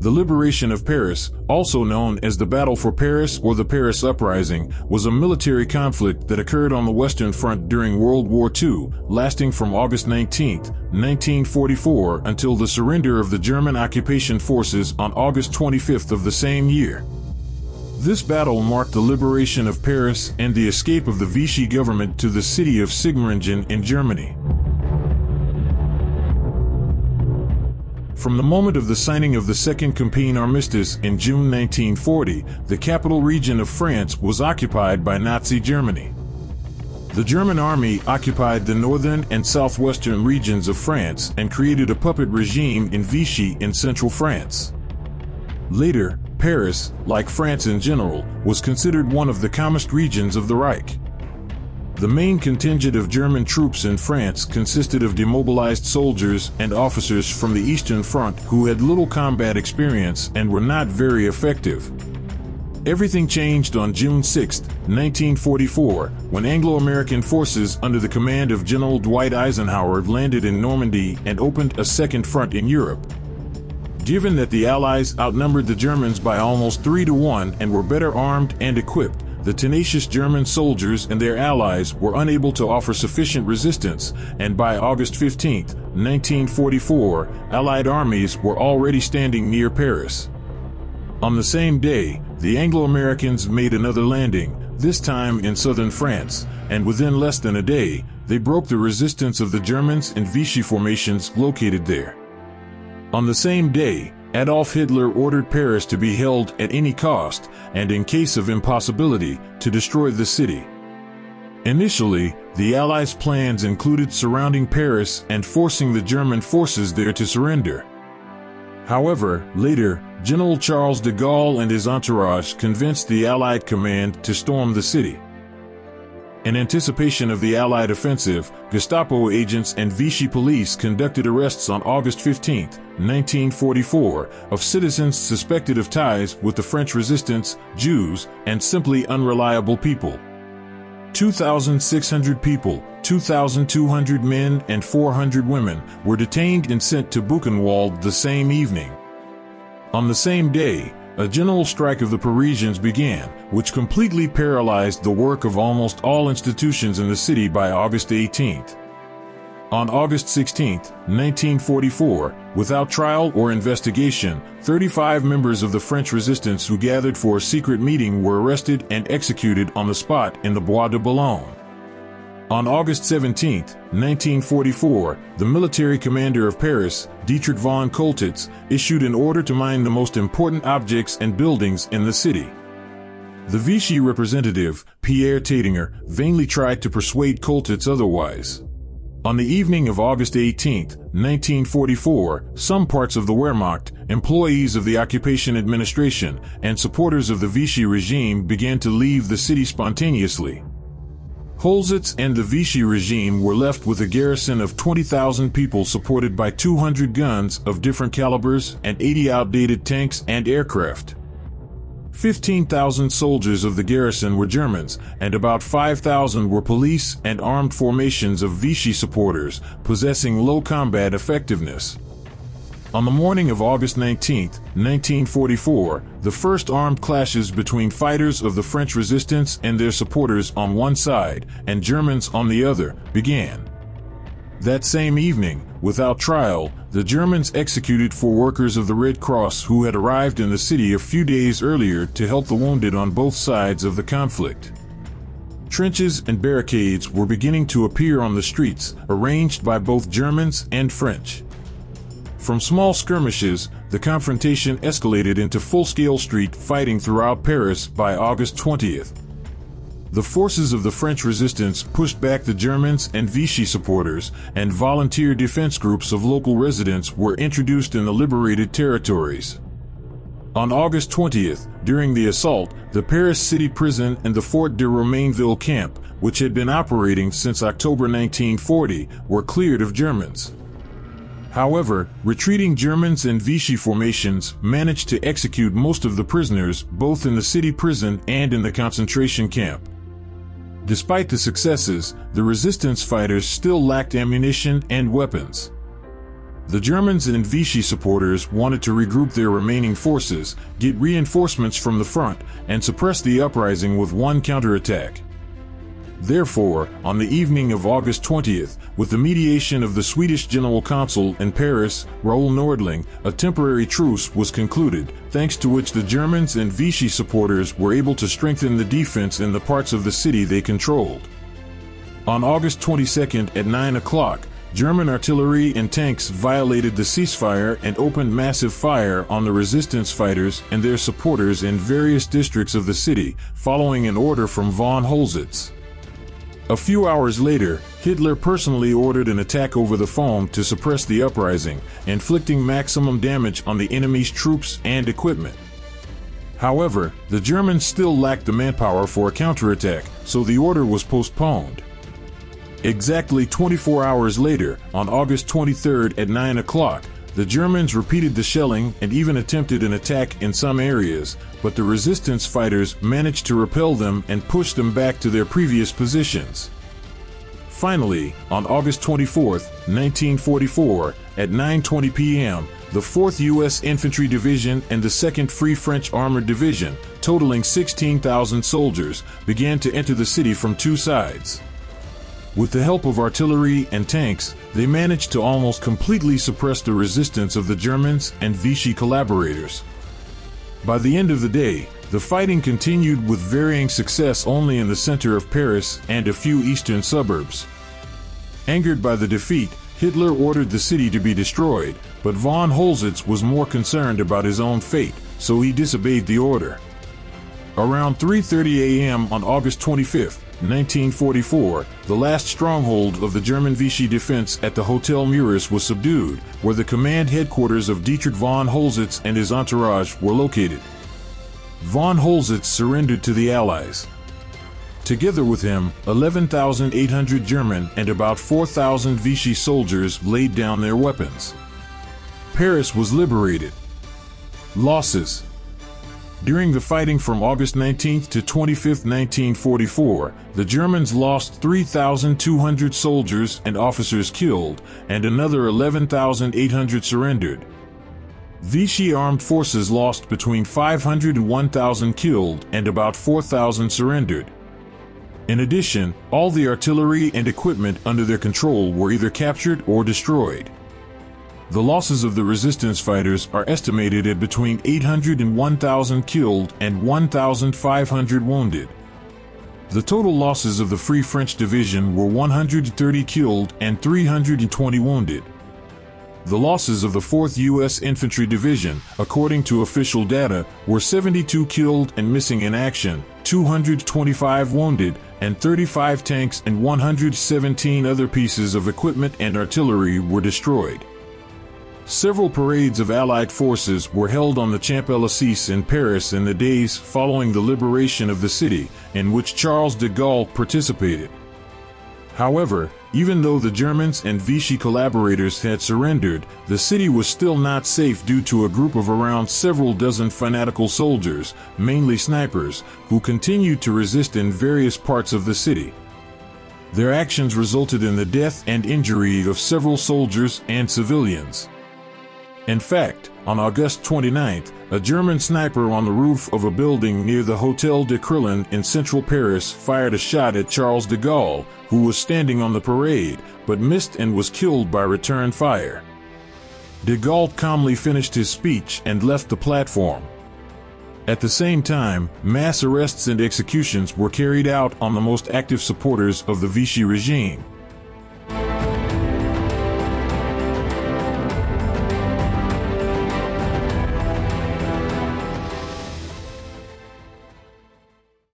The liberation of Paris, also known as the Battle for Paris or the Paris Uprising, was a military conflict that occurred on the Western Front during World War II, lasting from August 19, 1944 until the surrender of the German occupation forces on August 25 of the same year. This battle marked the liberation of Paris and the escape of the Vichy government to the city of Sigmaringen in Germany. From the moment of the signing of the Second Campaign Armistice in June 1940, the capital region of France was occupied by Nazi Germany. The German army occupied the northern and southwestern regions of France and created a puppet regime in Vichy in central France. Later, Paris, like France in general, was considered one of the calmest regions of the Reich. The main contingent of German troops in France consisted of demobilized soldiers and officers from the Eastern Front who had little combat experience and were not very effective. Everything changed on June 6, 1944, when Anglo-American forces under the command of General Dwight Eisenhower landed in Normandy and opened a second front in Europe. Given that the Allies outnumbered the Germans by almost 3-1 and were better armed and equipped, the tenacious German soldiers and their allies were unable to offer sufficient resistance, and by August 15, 1944, Allied armies were already standing near Paris. On the same day, the Anglo-Americans made another landing, this time in southern France, and within less than a day, they broke the resistance of the Germans and Vichy formations located there. On the same day, Adolf Hitler ordered Paris to be held at any cost, and in case of impossibility, to destroy the city. Initially, the Allies' plans included surrounding Paris and forcing the German forces there to surrender. However, later, General Charles de Gaulle and his entourage convinced the Allied command to storm the city. In anticipation of the Allied offensive, Gestapo agents and Vichy police conducted arrests on August 15, 1944, of citizens suspected of ties with the French resistance, Jews, and simply unreliable people. 2,600 people, 2,200 men and 400 women, were detained and sent to Buchenwald the same evening. On the same day, a general strike of the Parisians began, which completely paralyzed the work of almost all institutions in the city by August 18. On August 16, 1944, without trial or investigation, 35 members of the French resistance who gathered for a secret meeting were arrested and executed on the spot in the Bois de Boulogne. On August 17, 1944, the military commander of Paris, Dietrich von Choltitz, issued an order to mine the most important objects and buildings in the city. The Vichy representative, Pierre Taitinger, vainly tried to persuade Choltitz otherwise. On the evening of August 18, 1944, some parts of the Wehrmacht, employees of the occupation administration, and supporters of the Vichy regime began to leave the city spontaneously. Choltitz and the Vichy regime were left with a garrison of 20,000 people supported by 200 guns of different calibers and 80 outdated tanks and aircraft. 15,000 soldiers of the garrison were Germans, and about 5,000 were police and armed formations of Vichy supporters, possessing low combat effectiveness. On the morning of August 19, 1944, the first armed clashes between fighters of the French resistance and their supporters on one side, and Germans on the other, began. That same evening, without trial, the Germans executed 4 workers of the Red Cross who had arrived in the city a few days earlier to help the wounded on both sides of the conflict. Trenches and barricades were beginning to appear on the streets, arranged by both Germans and French. From small skirmishes, the confrontation escalated into full-scale street fighting throughout Paris by August 20th. The forces of the French resistance pushed back the Germans and Vichy supporters, and volunteer defense groups of local residents were introduced in the liberated territories. On August 20th, during the assault, the Paris city prison and the Fort de Romainville camp, which had been operating since October 1940, were cleared of Germans. However, retreating Germans and Vichy formations managed to execute most of the prisoners both in the city prison and in the concentration camp. Despite the successes, the resistance fighters still lacked ammunition and weapons. The Germans and Vichy supporters wanted to regroup their remaining forces, get reinforcements from the front, and suppress the uprising with one counterattack. Therefore, on the evening of August 20th, with the mediation of the Swedish General Consul in Paris, Raoul Nordling, a temporary truce was concluded, thanks to which the Germans and Vichy supporters were able to strengthen the defense in the parts of the city they controlled. On August 22nd at 9 o'clock, German artillery and tanks violated the ceasefire and opened massive fire on the resistance fighters and their supporters in various districts of the city, following an order from von Holzitz. A few hours later, Hitler personally ordered an attack over the phone to suppress the uprising, inflicting maximum damage on the enemy's troops and equipment. However, the Germans still lacked the manpower for a counterattack, so the order was postponed. Exactly 24 hours later, on August 23rd at 9 o'clock, the Germans repeated the shelling and even attempted an attack in some areas, but the resistance fighters managed to repel them and push them back to their previous positions. Finally, on August 24th, 1944, at 9:20 p.m., the 4th U.S. Infantry Division and the 2nd Free French Armored Division, totaling 16,000 soldiers, began to enter the city from two sides. With the help of artillery and tanks, they managed to almost completely suppress the resistance of the Germans and Vichy collaborators. By the end of the day, the fighting continued with varying success only in the center of Paris and a few eastern suburbs. Angered by the defeat, Hitler ordered the city to be destroyed, but von Holzitz was more concerned about his own fate, so he disobeyed the order. Around 3:30 a.m. on August 25th, 1944, the last stronghold of the German Vichy defense at the Hotel Muris was subdued, where the command headquarters of Dietrich von Holzitz and his entourage were located. Von Holzitz surrendered to the Allies. Together with him, 11,800 German and about 4,000 Vichy soldiers laid down their weapons. Paris was liberated. Losses. During the fighting from August 19 to 25, 1944, the Germans lost 3,200 soldiers and officers killed, and another 11,800 surrendered. Vichy armed forces lost between 500 and 1,000 killed and about 4,000 surrendered. In addition, all the artillery and equipment under their control were either captured or destroyed. The losses of the resistance fighters are estimated at between 800 and 1,000 killed and 1,500 wounded. The total losses of the Free French Division were 130 killed and 320 wounded. The losses of the 4th U.S. Infantry Division, according to official data, were 72 killed and missing in action, 225 wounded, and 35 tanks and 117 other pieces of equipment and artillery were destroyed. Several parades of Allied forces were held on the Champs-Élysées in Paris in the days following the liberation of the city, in which Charles de Gaulle participated. However, even though the Germans and Vichy collaborators had surrendered, the city was still not safe due to a group of around several dozen fanatical soldiers, mainly snipers, who continued to resist in various parts of the city. Their actions resulted in the death and injury of several soldiers and civilians. In fact, on August 29th, a German sniper on the roof of a building near the Hôtel de Crillon in central Paris fired a shot at Charles de Gaulle, who was standing on the parade, but missed and was killed by return fire. De Gaulle calmly finished his speech and left the platform. At the same time, mass arrests and executions were carried out on the most active supporters of the Vichy regime.